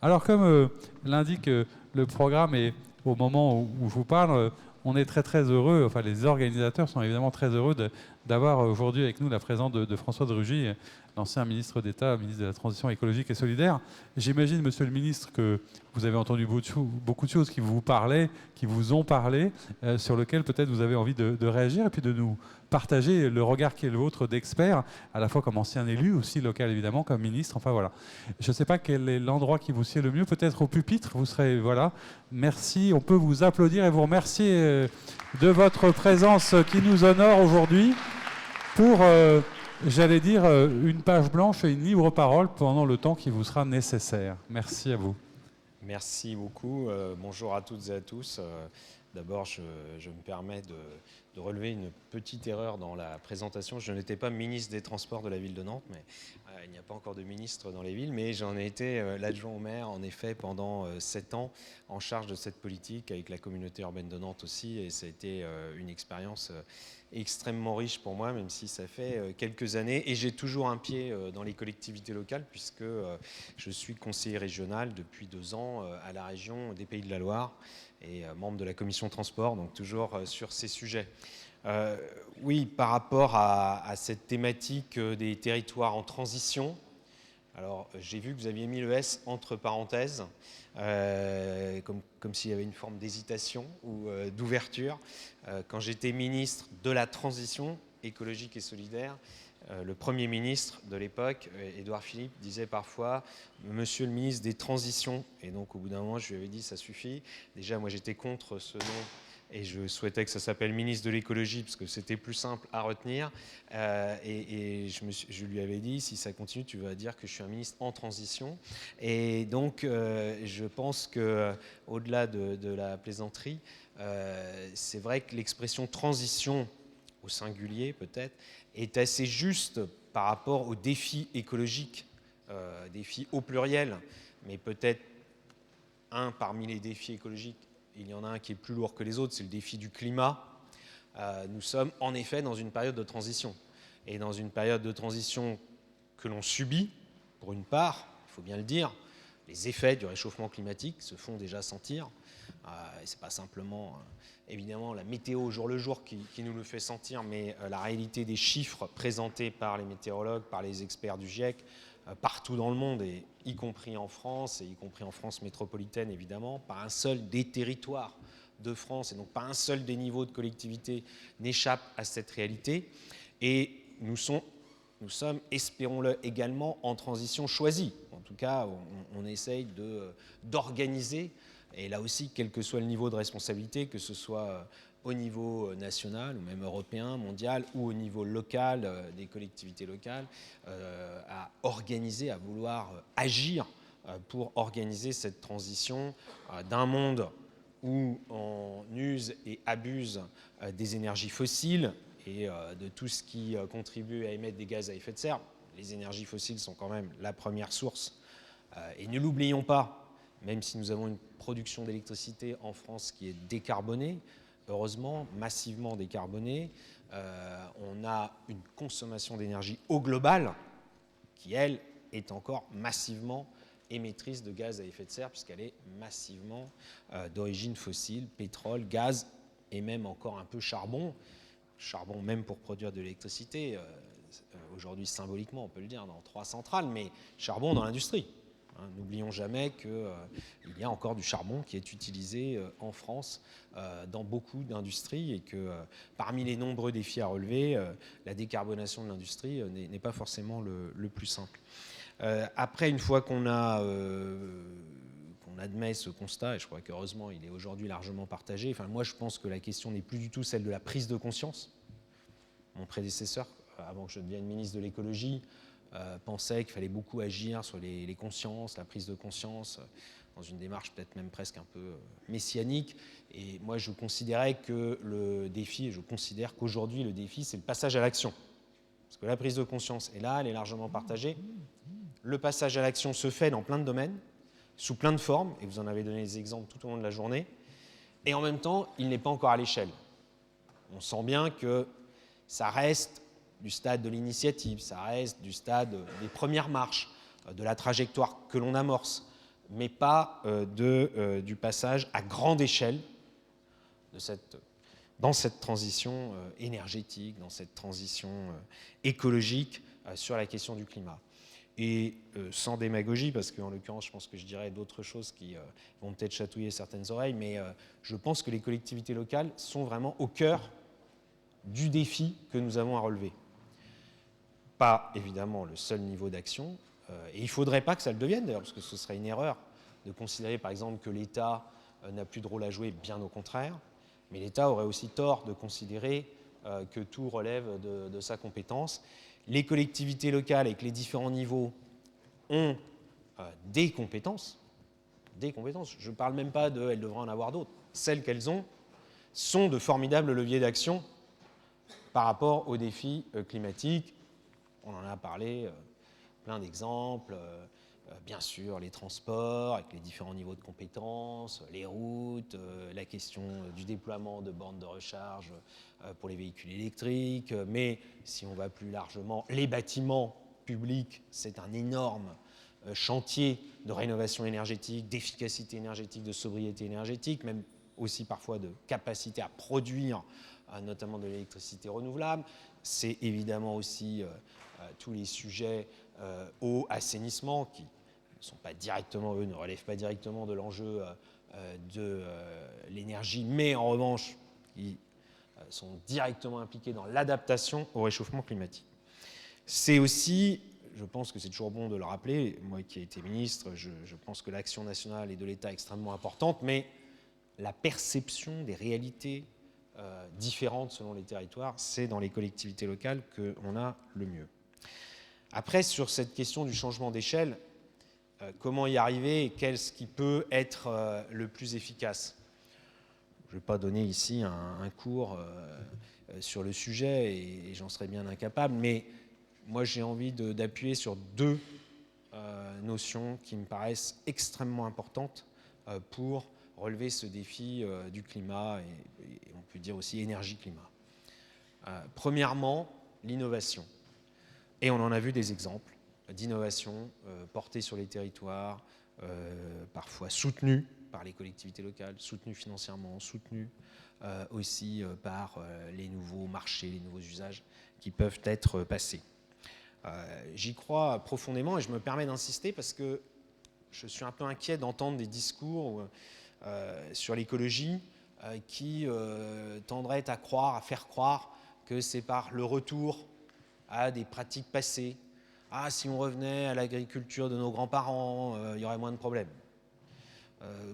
Alors, comme l'indique le programme et au moment où je vous parle, on est très très heureux, enfin les organisateurs sont évidemment très heureux d'avoir aujourd'hui avec nous la présence de François de Rugy, l'ancien ministre d'État, ministre de la Transition écologique et solidaire. J'imagine, monsieur le ministre, que vous avez entendu beaucoup de choses qui vous parlaient, qui vous ont parlé, sur lesquelles peut-être vous avez envie de réagir et puis de nous partager le regard qui est le vôtre d'expert, à la fois comme ancien élu, aussi local évidemment, comme ministre, enfin voilà. Je ne sais pas quel est l'endroit qui vous sied le mieux, peut-être au pupitre, vous serez, voilà. Merci, on peut vous applaudir et vous remercier de votre présence qui nous honore aujourd'hui pour, j'allais dire, une page blanche et une libre parole pendant le temps qui vous sera nécessaire. Merci à vous. Merci beaucoup. Bonjour à toutes et à tous. D'abord, je me permets de relever une petite erreur dans la présentation. Je n'étais pas ministre des Transports de la ville de Nantes, mais il n'y a pas encore de ministre dans les villes, mais j'en ai été l'adjoint au maire, en effet, pendant 7 ans, en charge de cette politique, avec la communauté urbaine de Nantes aussi, et ça a été une expérience extrêmement riche pour moi, même si ça fait quelques années. Et j'ai toujours un pied dans les collectivités locales, puisque je suis conseiller régional depuis 2 ans à la région des Pays de la Loire et membre de la commission transport, donc toujours sur ces sujets. Oui, par rapport à cette thématique des territoires en transition, alors j'ai vu que vous aviez mis le S entre parenthèses, comme s'il y avait une forme d'hésitation ou d'ouverture. Quand j'étais ministre de la transition écologique et solidaire, le Premier ministre de l'époque, Édouard Philippe, disait parfois « Monsieur le ministre des Transitions ». Et donc, au bout d'un moment, je lui avais dit « ça suffit ». Déjà, moi, j'étais contre ce nom et je souhaitais que ça s'appelle ministre de l'écologie parce que c'était plus simple à retenir. Je lui avais dit « si ça continue, tu vas dire que je suis un ministre en transition ». Et donc, je pense qu'au-delà de la plaisanterie, c'est vrai que l'expression « transition », au singulier peut-être, est assez juste par rapport aux défis écologiques, défis au pluriel, mais peut-être un parmi les défis écologiques, il y en a un qui est plus lourd que les autres, c'est le défi du climat. Nous sommes en effet dans une période de transition. Et dans une période de transition que l'on subit, pour une part, il faut bien le dire, les effets du réchauffement climatique se font déjà sentir. Et ce n'est pas simplement, évidemment, la météo au jour le jour qui nous le fait sentir, mais la réalité des chiffres présentés par les météorologues, par les experts du GIEC, partout dans le monde, et y compris en France, et y compris en France métropolitaine, évidemment, pas un seul des territoires de France, et donc pas un seul des niveaux de collectivité n'échappe à cette réalité. Et nous sommes, espérons-le également, en transition choisie. En tout cas, on essaye d'organiser, et là aussi, quel que soit le niveau de responsabilité, que ce soit au niveau national, ou même européen, mondial, ou au niveau local, des collectivités locales, à organiser, à vouloir agir pour organiser cette transition d'un monde où on use et abuse des énergies fossiles et de tout ce qui contribue à émettre des gaz à effet de serre. Les énergies fossiles sont quand même la première source. Et ne l'oublions pas, même si nous avons une production d'électricité en France qui est décarbonée, heureusement, massivement décarbonée, on a une consommation d'énergie au global qui, elle, est encore massivement émettrice de gaz à effet de serre puisqu'elle est massivement d'origine fossile, pétrole, gaz et même encore un peu charbon. Charbon même pour produire de l'électricité, aujourd'hui symboliquement on peut le dire dans 3 centrales, mais charbon dans l'industrie. N'oublions jamais qu'il y a encore du charbon qui est utilisé en France dans beaucoup d'industries et que parmi les nombreux défis à relever, la décarbonation de l'industrie n'est pas forcément le plus simple. Après, une fois qu'on admet ce constat, et je crois qu'heureusement il est aujourd'hui largement partagé, moi je pense que la question n'est plus du tout celle de la prise de conscience. Mon prédécesseur, avant que je devienne ministre de l'écologie, pensait qu'il fallait beaucoup agir sur les consciences, la prise de conscience, dans une démarche peut-être même presque un peu messianique. Et moi, je considérais que le défi, et je considère qu'aujourd'hui, le défi, c'est le passage à l'action. Parce que la prise de conscience est là, elle est largement partagée. Le passage à l'action se fait dans plein de domaines, sous plein de formes, et vous en avez donné des exemples tout au long de la journée. Et en même temps, il n'est pas encore à l'échelle. On sent bien que ça reste du stade de l'initiative, ça reste du stade des premières marches, de la trajectoire que l'on amorce. mais pas du passage à grande échelle dans cette transition énergétique, dans cette transition écologique sur la question du climat. Et sans démagogie, parce qu'en l'occurrence, je pense que je dirais d'autres choses qui vont peut-être chatouiller certaines oreilles, mais je pense que les collectivités locales sont vraiment au cœur du défi que nous avons à relever. Pas évidemment le seul niveau d'action, et il ne faudrait pas que ça le devienne d'ailleurs, parce que ce serait une erreur de considérer par exemple que l'État n'a plus de rôle à jouer, bien au contraire, mais l'État aurait aussi tort de considérer que tout relève de sa compétence. Les collectivités locales, avec les différents niveaux, ont des compétences. Des compétences. Je ne parle même pas de « elles devraient en avoir d'autres ». Celles qu'elles ont sont de formidables leviers d'action par rapport aux défis climatiques. On en a parlé, plein d'exemples. Bien sûr, les transports, avec les différents niveaux de compétences, les routes, la question du déploiement de bornes de recharge pour les véhicules électriques, mais si on va plus largement, les bâtiments publics, c'est un énorme chantier de rénovation énergétique, d'efficacité énergétique, de sobriété énergétique, même aussi parfois de capacité à produire notamment de l'électricité renouvelable. C'est évidemment aussi tous les sujets eau, assainissement qui sont pas directement, eux ne relèvent pas directement de l'enjeu de l'énergie, mais en revanche, ils sont directement impliqués dans l'adaptation au réchauffement climatique. C'est aussi, je pense que c'est toujours bon de le rappeler, moi qui ai été ministre, je pense que l'action nationale et de l'État est extrêmement importante, mais la perception des réalités différentes selon les territoires, c'est dans les collectivités locales qu'on a le mieux. Après, sur cette question du changement d'échelle, comment y arriver et qu'est-ce qui peut être le plus efficace? Je ne vais pas donner ici un cours sur le sujet et j'en serais bien incapable, mais moi j'ai envie d'appuyer sur deux notions qui me paraissent extrêmement importantes pour relever ce défi du climat et on peut dire aussi énergie-climat. Premièrement, l'innovation. Et on en a vu des exemples d'innovation portée sur les territoires, parfois soutenue par les collectivités locales, soutenue financièrement, soutenue aussi par les nouveaux marchés, les nouveaux usages qui peuvent être passés. J'y crois profondément et je me permets d'insister parce que je suis un peu inquiet d'entendre des discours sur l'écologie qui tendraient à faire croire que c'est par le retour à des pratiques passées. Ah, si on revenait à l'agriculture de nos grands-parents, il y aurait moins de problèmes.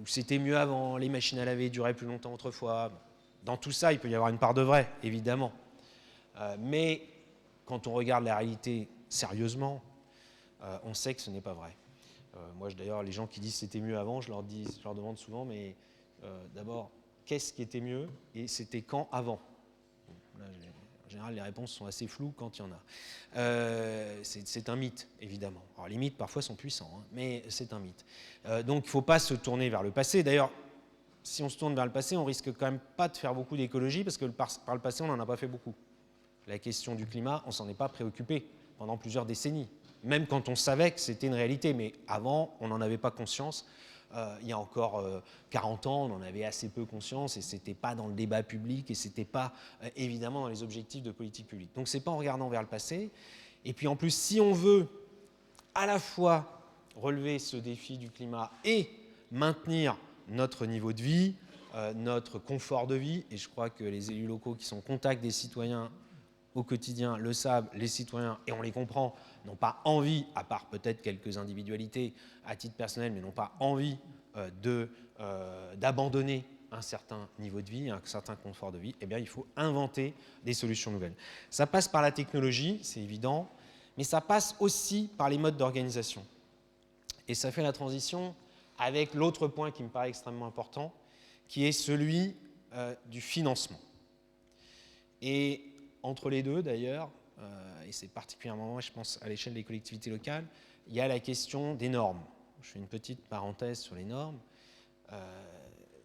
C'était mieux avant, les machines à laver duraient plus longtemps autrefois. Dans tout ça, il peut y avoir une part de vrai, évidemment. Mais quand on regarde la réalité sérieusement, on sait que ce n'est pas vrai. Moi, d'ailleurs, les gens qui disent c'était mieux avant, je leur demande souvent, mais d'abord, qu'est-ce qui était mieux et c'était quand avant? Là, en général, les réponses sont assez floues quand il y en a. C'est un mythe, évidemment. Alors, les mythes, parfois, sont puissants, hein, mais c'est un mythe. Donc, il ne faut pas se tourner vers le passé. D'ailleurs, si on se tourne vers le passé, on risque quand même pas de faire beaucoup d'écologie, parce que par le passé, on n'en a pas fait beaucoup. La question du climat, on ne s'en est pas préoccupé pendant plusieurs décennies, même quand on savait que c'était une réalité. Mais avant, on n'en avait pas conscience. Il y a encore 40 ans, on en avait assez peu conscience et ce n'était pas dans le débat public et ce n'était pas évidemment dans les objectifs de politique publique. Donc ce n'est pas en regardant vers le passé. Et puis en plus, si on veut à la fois relever ce défi du climat et maintenir notre niveau de vie, notre confort de vie, et je crois que les élus locaux qui sont au contact des citoyens au quotidien le savent, les citoyens, et on les comprend, n'ont pas envie, à part peut-être quelques individualités à titre personnel, mais n'ont pas envie d'abandonner un certain niveau de vie, un certain confort de vie, eh bien il faut inventer des solutions nouvelles. Ça passe par la technologie, c'est évident, mais ça passe aussi par les modes d'organisation. Et ça fait la transition avec l'autre point qui me paraît extrêmement important, qui est celui du financement. Et entre les deux, d'ailleurs, et c'est particulièrement, je pense, à l'échelle des collectivités locales, il y a la question des normes. Je fais une petite parenthèse sur les normes.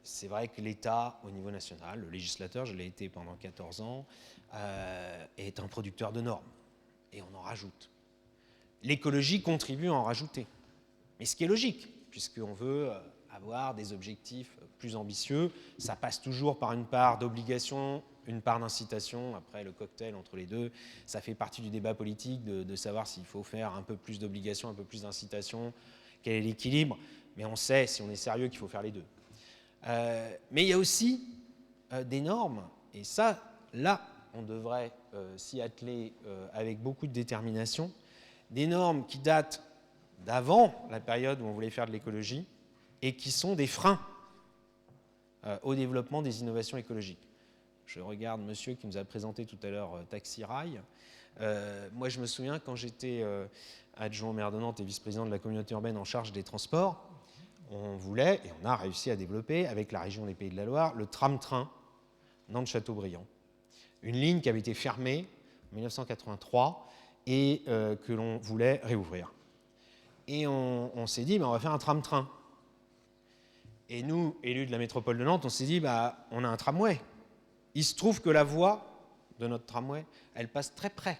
C'est vrai que l'État, au niveau national, le législateur, je l'ai été pendant 14 ans, est un producteur de normes. Et on en rajoute. L'écologie contribue à en rajouter. Mais ce qui est logique, puisqu'on veut avoir des objectifs plus ambitieux. Ça passe toujours par une part d'obligation, une part d'incitation. Après, le cocktail entre les deux, ça fait partie du débat politique de savoir s'il faut faire un peu plus d'obligation, un peu plus d'incitation, quel est l'équilibre. Mais on sait, si on est sérieux, qu'il faut faire les deux. Mais il y a aussi des normes, et ça, là, on devrait s'y atteler avec beaucoup de détermination, des normes qui datent d'avant la période où on voulait faire de l'écologie et qui sont des freins au développement des innovations écologiques. Je regarde monsieur qui nous a présenté tout à l'heure Taxi Rail. Moi, je me souviens, quand j'étais adjoint au maire de Nantes et vice-président de la communauté urbaine en charge des transports, on voulait, et on a réussi à développer, avec la région des Pays de la Loire, le tram-train Nantes-Châteaubriand. Une ligne qui avait été fermée en 1983 et que l'on voulait réouvrir. Et on s'est dit, on va faire un tram-train. Et nous, élus de la métropole de Nantes, on s'est dit, on a un tramway. Il se trouve que la voie de notre tramway, elle passe très près,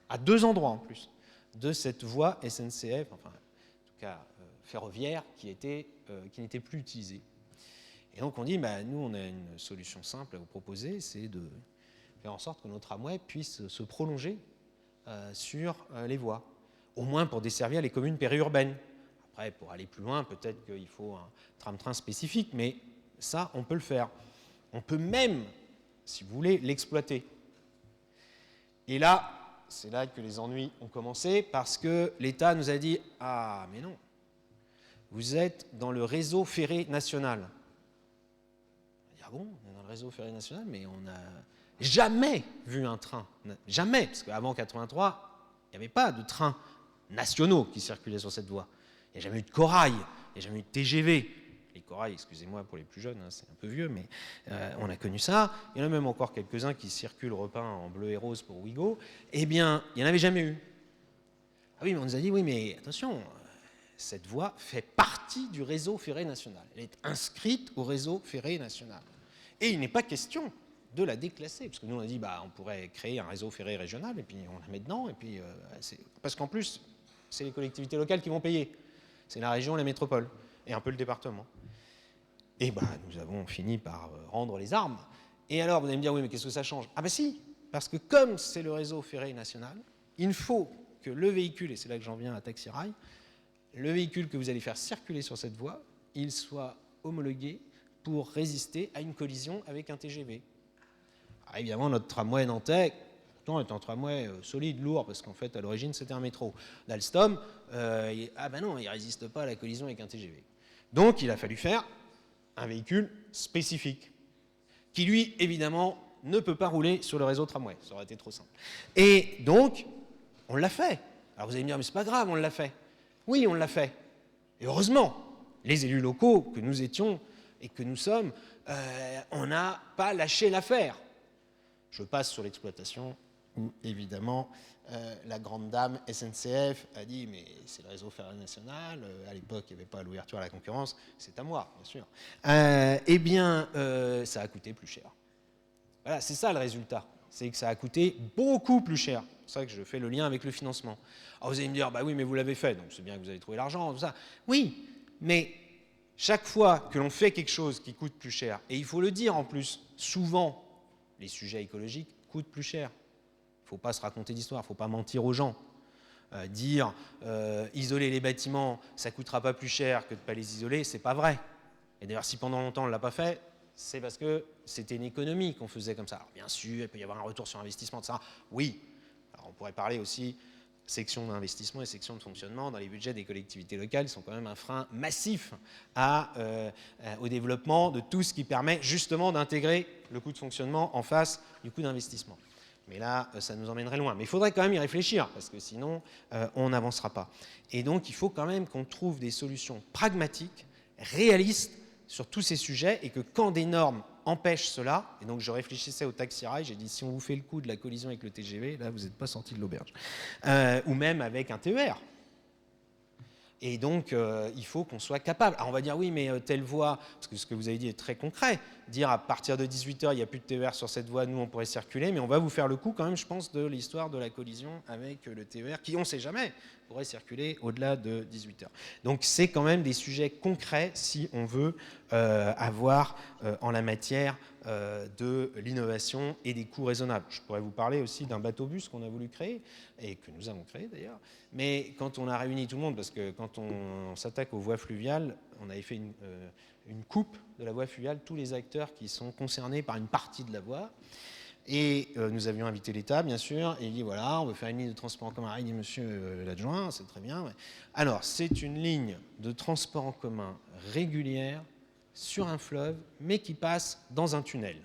à 2 endroits en plus, de cette voie SNCF, enfin, en tout cas ferroviaire, qui n'était plus utilisée. Et donc on dit, nous, on a une solution simple à vous proposer, c'est de faire en sorte que nos tramways puissent se prolonger sur les voies, au moins pour desservir les communes périurbaines. Après, pour aller plus loin, peut-être qu'il faut un tram-train spécifique, mais ça, on peut le faire. On peut même, si vous voulez, l'exploiter. Et là, c'est là que les ennuis ont commencé, parce que l'État nous a dit « Ah, mais non, vous êtes dans le réseau ferré national. » On a dit « Ah bon, on est dans le réseau ferré national, mais on n'a jamais vu un train. Jamais, parce qu'avant 83, il n'y avait pas de trains nationaux qui circulaient sur cette voie. Il n'y a jamais eu de corail, il n'y a jamais eu de TGV. Les corails, excusez-moi pour les plus jeunes, c'est un peu vieux, mais on a connu ça. Il y en a même encore quelques-uns qui circulent repeints en bleu et rose pour Ouigo. Eh bien, il n'y en avait jamais eu. Ah oui, mais on nous a dit, oui, mais attention, cette voie fait partie du réseau ferré national. Elle est inscrite au réseau ferré national. Et il n'est pas question de la déclasser, parce que nous, on a dit, on pourrait créer un réseau ferré régional, et puis on la met dedans, et puis parce qu'en plus, c'est les collectivités locales qui vont payer. C'est la région et la métropole, et un peu le département. Et nous avons fini par rendre les armes. Et alors, vous allez me dire, oui, mais qu'est-ce que ça change? Ah si, parce que comme c'est le réseau ferré national, il faut que le véhicule, et c'est là que j'en viens à Taxi Rail, le véhicule que vous allez faire circuler sur cette voie, il soit homologué pour résister à une collision avec un TGV. Alors, évidemment, notre tramway nantais, pourtant, est un tramway solide, lourd, parce qu'en fait, à l'origine, c'était un métro. D'Alstom, non, il ne résiste pas à la collision avec un TGV. Donc, il a fallu faire un véhicule spécifique, qui, lui, évidemment, ne peut pas rouler sur le réseau tramway. Ça aurait été trop simple. Et donc, on l'a fait. Alors, vous allez me dire, mais c'est pas grave, on l'a fait. Oui, on l'a fait. Et heureusement, les élus locaux que nous étions et que nous sommes, on n'a pas lâché l'affaire. Je passe sur l'exploitation, où évidemment la grande dame SNCF a dit mais c'est le réseau ferré national, à l'époque il n'y avait pas l'ouverture à la concurrence, c'est à moi bien sûr. Ça a coûté plus cher. Voilà, c'est ça le résultat, c'est que ça a coûté beaucoup plus cher. C'est pour ça que je fais le lien avec le financement. Alors vous allez me dire oui mais vous l'avez fait, donc c'est bien que vous avez trouvé l'argent, tout ça. Oui, mais chaque fois que l'on fait quelque chose qui coûte plus cher, et il faut le dire en plus, souvent les sujets écologiques coûtent plus cher. Il ne faut pas se raconter d'histoire, il ne faut pas mentir aux gens. Dire isoler les bâtiments, ça ne coûtera pas plus cher que de ne pas les isoler, ce n'est pas vrai. Et d'ailleurs, si pendant longtemps on ne l'a pas fait, c'est parce que c'était une économie qu'on faisait comme ça. Alors bien sûr, il peut y avoir un retour sur investissement, etc. Oui. Alors on pourrait parler aussi section d'investissement et section de fonctionnement dans les budgets des collectivités locales, sont quand même un frein massif au développement de tout ce qui permet justement d'intégrer le coût de fonctionnement en face du coût d'investissement. Mais là, ça nous emmènerait loin. Mais il faudrait quand même y réfléchir, parce que sinon, on n'avancera pas. Et donc, il faut quand même qu'on trouve des solutions pragmatiques, réalistes, sur tous ces sujets, et que quand des normes empêchent cela, et donc je réfléchissais au Taxi Rail, j'ai dit, si on vous fait le coup de la collision avec le TGV, là, vous n'êtes pas sorti de l'auberge. Ou même avec un TER. Et donc, il faut qu'on soit capable. Alors, on va dire, oui, mais telle voie, parce que ce que vous avez dit est très concret, dire à partir de 18h, il n'y a plus de TER sur cette voie, nous, on pourrait circuler, mais on va vous faire le coup, quand même, je pense, de l'histoire de la collision avec le TER, qui, on ne sait jamais, pourrait circuler au-delà de 18 heures. Donc c'est quand même des sujets concrets si on veut avoir en la matière de l'innovation et des coûts raisonnables. Je pourrais vous parler aussi d'un bateau-bus qu'on a voulu créer, et que nous avons créé d'ailleurs, mais quand on a réuni tout le monde, parce que quand on s'attaque aux voies fluviales, on avait fait une coupe de la voie fluviale, tous les acteurs qui sont concernés par une partie de la voie, et nous avions invité l'État, bien sûr, et il dit voilà, on veut faire une ligne de transport en commun. Il dit monsieur l'adjoint, c'est très bien. Ouais. Alors, c'est une ligne de transport en commun régulière sur un fleuve, mais qui passe dans un tunnel.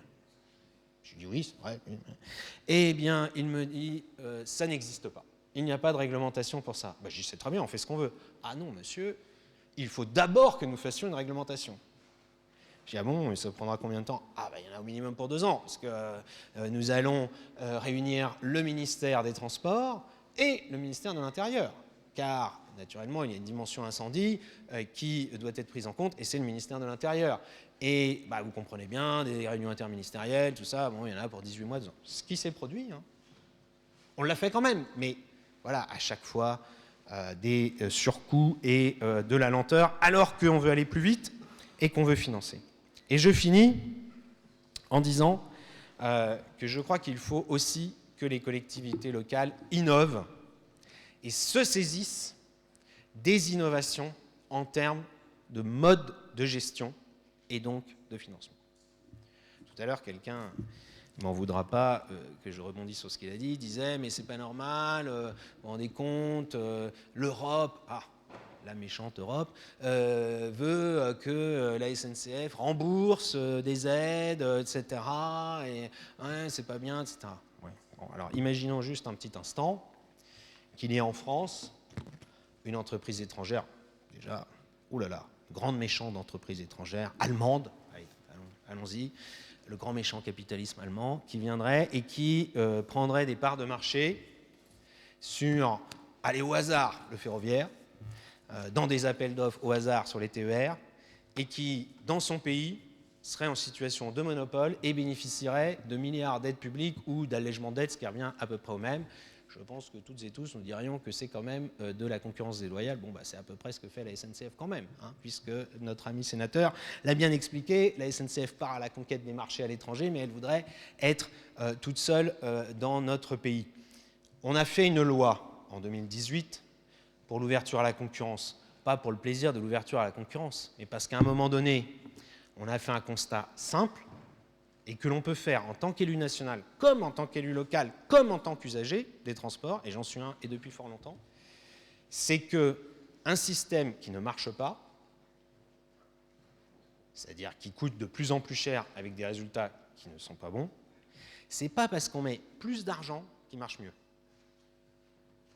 Je lui dis oui, c'est vrai. Eh bien, il me dit ça n'existe pas. Il n'y a pas de réglementation pour ça. Ben, je dis c'est très bien, on fait ce qu'on veut. Ah non, monsieur, il faut d'abord que nous fassions une réglementation. Je dis, ah bon, mais ça prendra combien de temps? Ah ben, il y en a au minimum pour 2 ans, parce que nous allons réunir le ministère des Transports et le ministère de l'Intérieur. Car, naturellement, il y a une dimension incendie qui doit être prise en compte, et c'est le ministère de l'Intérieur. Et bah, vous comprenez bien, des réunions interministérielles, tout ça, bon, il y en a pour 18 mois, 2 ans. Ce qui s'est produit, hein. On l'a fait quand même, mais voilà, à chaque fois, des surcoûts et de la lenteur, alors qu'on veut aller plus vite et qu'on veut financer. Et je finis en disant que je crois qu'il faut aussi que les collectivités locales innovent et se saisissent des innovations en termes de mode de gestion et donc de financement. Tout à l'heure, quelqu'un ne m'en voudra pas que je rebondisse sur ce qu'il a dit, il disait mais c'est pas normal, vous vous rendez compte, l'Europe, la méchante Europe, veut que la SNCF rembourse des aides, etc. Et ouais, c'est pas bien, etc. Ouais. Bon, alors imaginons juste un petit instant qu'il y ait en France une entreprise étrangère, déjà, oulala, grande méchante entreprise étrangère, allemande, allons-y, le grand méchant capitalisme allemand, qui viendrait et qui prendrait des parts de marché sur, allez au hasard, le ferroviaire, dans des appels d'offres au hasard sur les TER, et qui, dans son pays, serait en situation de monopole et bénéficierait de milliards d'aides publiques ou d'allègements d'aides, ce qui revient à peu près au même. Je pense que toutes et tous, nous dirions que c'est quand même de la concurrence déloyale. Bon, bah, c'est à peu près ce que fait la SNCF quand même, hein, puisque notre ami sénateur l'a bien expliqué, la SNCF part à la conquête des marchés à l'étranger, mais elle voudrait être toute seule dans notre pays. On a fait une loi en 2018 pour l'ouverture à la concurrence, pas pour le plaisir de l'ouverture à la concurrence, mais parce qu'à un moment donné, on a fait un constat simple et que l'on peut faire en tant qu'élu national, comme en tant qu'élu local, comme en tant qu'usager des transports, et j'en suis un et depuis fort longtemps, c'est qu'un système qui ne marche pas, c'est-à-dire qui coûte de plus en plus cher avec des résultats qui ne sont pas bons, c'est pas parce qu'on met plus d'argent qu'il marche mieux.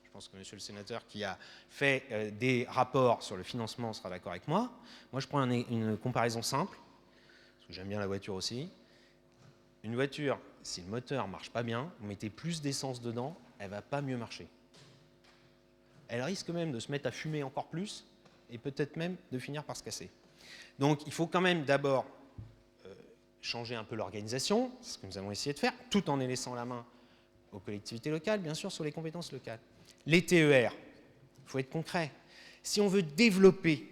Je pense que monsieur le sénateur qui a fait des rapports sur le financement sera d'accord avec moi. Moi, je prends une comparaison simple, parce que j'aime bien la voiture aussi. Une voiture, si le moteur ne marche pas bien, vous mettez plus d'essence dedans, elle ne va pas mieux marcher. Elle risque même de se mettre à fumer encore plus et peut-être même de finir par se casser. Donc, il faut quand même d'abord changer un peu l'organisation, c'est ce que nous avons essayé de faire, tout en laissant la main aux collectivités locales, bien sûr, sur les compétences locales. Les TER, il faut être concret. Si on veut développer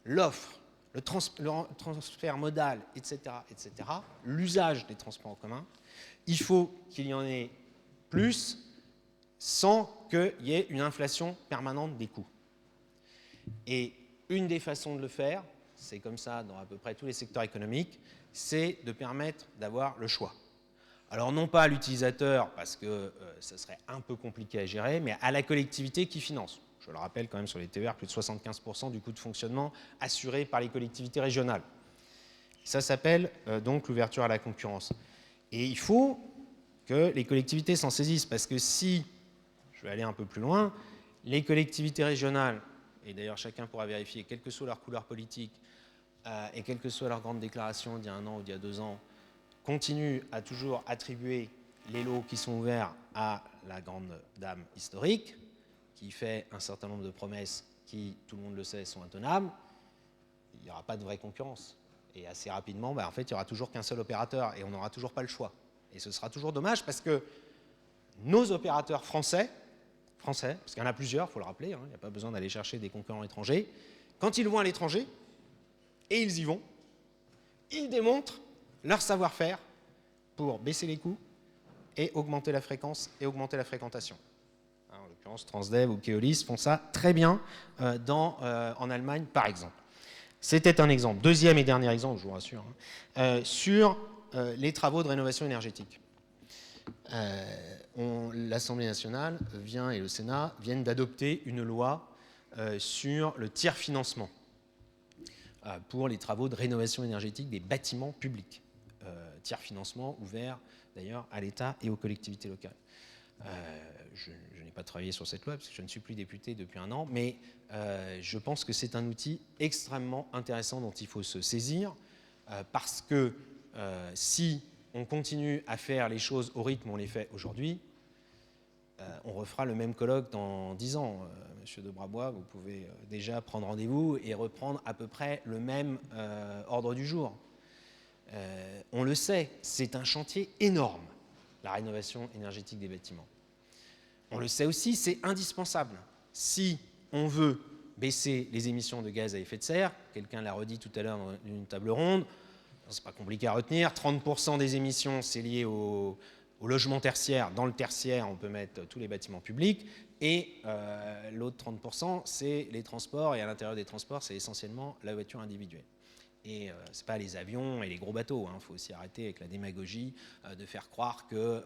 l'offre, le transfert modal, etc., l'usage des transports en commun, il faut qu'il y en ait plus sans qu'il y ait une inflation permanente des coûts. Et une des façons de le faire, c'est comme ça dans à peu près tous les secteurs économiques, c'est de permettre d'avoir le choix. Alors non pas à l'utilisateur, parce que ça serait un peu compliqué à gérer, mais à la collectivité qui finance. Je le rappelle quand même sur les TER, plus de 75% du coût de fonctionnement assuré par les collectivités régionales. Ça s'appelle donc l'ouverture à la concurrence. Et il faut que les collectivités s'en saisissent, parce que si, je vais aller un peu plus loin, les collectivités régionales, et d'ailleurs chacun pourra vérifier, quelle que soit leur couleur politique, et quelle que soit leur grande déclaration d'il y a 1 an ou d'il y a 2 ans, continuent à toujours attribuer les lots qui sont ouverts à la grande dame historique, qui fait un certain nombre de promesses qui, tout le monde le sait, sont intenables, il n'y aura pas de vraie concurrence. Et assez rapidement, en fait, il n'y aura toujours qu'un seul opérateur et on n'aura toujours pas le choix. Et ce sera toujours dommage parce que nos opérateurs français français, parce qu'il y en a plusieurs, il faut le rappeler, hein, il n'y a pas besoin d'aller chercher des concurrents étrangers, quand ils vont à l'étranger, et ils y vont, ils démontrent leur savoir-faire pour baisser les coûts et augmenter la fréquence et augmenter la fréquentation. En l'occurrence, Transdev ou Keolis font ça très bien en Allemagne, par exemple. C'était un exemple. Deuxième et dernier exemple, je vous rassure, hein, sur les travaux de rénovation énergétique. L'Assemblée nationale et le Sénat viennent d'adopter une loi sur le tiers-financement pour les travaux de rénovation énergétique des bâtiments publics. Tiers-financement ouvert d'ailleurs à l'État et aux collectivités locales. Je n'ai pas travaillé sur cette loi parce que je ne suis plus député depuis un an, mais je pense que c'est un outil extrêmement intéressant dont il faut se saisir parce que si on continue à faire les choses au rythme où on les fait aujourd'hui, on refera le même colloque dans 10 ans. Monsieur de Brabois, vous pouvez déjà prendre rendez-vous et reprendre à peu près le même ordre du jour. On le sait, c'est un chantier énorme, la rénovation énergétique des bâtiments. On le sait aussi, c'est indispensable. Si on veut baisser les émissions de gaz à effet de serre, quelqu'un l'a redit tout à l'heure dans une table ronde, c'est pas compliqué à retenir, 30% des émissions, c'est lié au logement tertiaire. Dans le tertiaire, on peut mettre tous les bâtiments publics, et l'autre 30%, c'est les transports, et à l'intérieur des transports, c'est essentiellement la voiture individuelle. Et ce n'est pas les avions et les gros bateaux. Il faut aussi arrêter avec la démagogie de faire croire que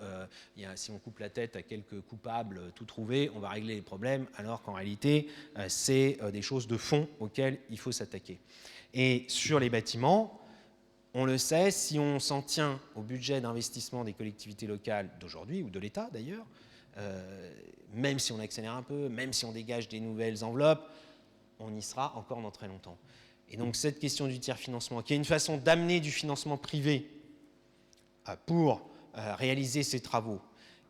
si on coupe la tête à quelques coupables tout trouvés, on va régler les problèmes, alors qu'en réalité, c'est des choses de fond auxquelles il faut s'attaquer. Et sur les bâtiments, on le sait, si on s'en tient au budget d'investissement des collectivités locales d'aujourd'hui, ou de l'État d'ailleurs, même si on accélère un peu, même si on dégage des nouvelles enveloppes, on y sera encore dans très longtemps. Et donc cette question du tiers-financement, qui est une façon d'amener du financement privé pour réaliser ces travaux,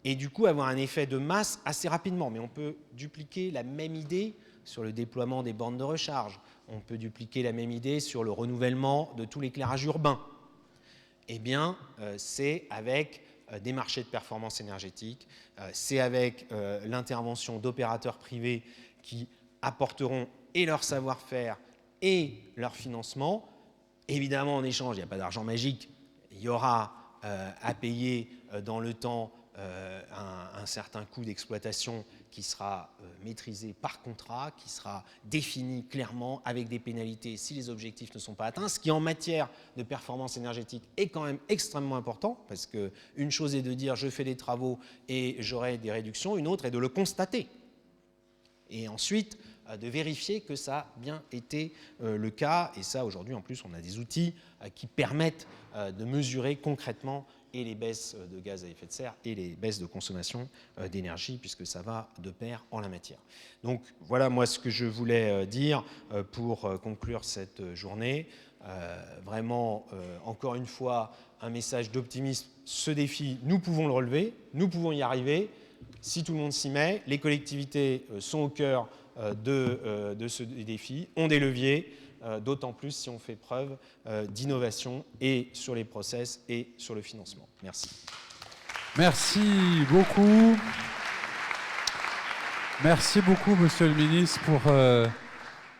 et du coup avoir un effet de masse assez rapidement. Mais on peut dupliquer la même idée sur le déploiement des bornes de recharge, on peut dupliquer la même idée sur le renouvellement de tout l'éclairage urbain. Eh bien, c'est avec des marchés de performance énergétique, c'est avec l'intervention d'opérateurs privés qui apporteront et leur savoir-faire et leur financement. Évidemment, en échange, il n'y a pas d'argent magique, il y aura à payer dans le temps un certain coût d'exploitation qui sera maîtrisé par contrat, qui sera défini clairement avec des pénalités si les objectifs ne sont pas atteints, ce qui en matière de performance énergétique est quand même extrêmement important, parce qu'une chose est de dire je fais des travaux et j'aurai des réductions, une autre est de le constater. Et ensuite, de vérifier que ça a bien été le cas. Et ça, aujourd'hui, en plus, on a des outils qui permettent de mesurer concrètement et les baisses de gaz à effet de serre et les baisses de consommation d'énergie, puisque ça va de pair en la matière. Donc voilà, moi, ce que je voulais dire pour conclure cette journée. Vraiment, encore une fois, un message d'optimisme. Ce défi, nous pouvons le relever, nous pouvons y arriver. Si tout le monde s'y met, les collectivités sont au cœur de ce défi, ont des leviers, d'autant plus si on fait preuve d'innovation et sur les process et sur le financement. Merci. Merci beaucoup. Merci beaucoup, Monsieur le Ministre, pour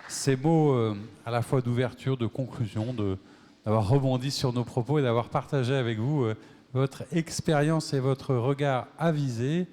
ces mots à la fois d'ouverture, de conclusion, d'avoir rebondi sur nos propos et d'avoir partagé avec vous votre expérience et votre regard avisé.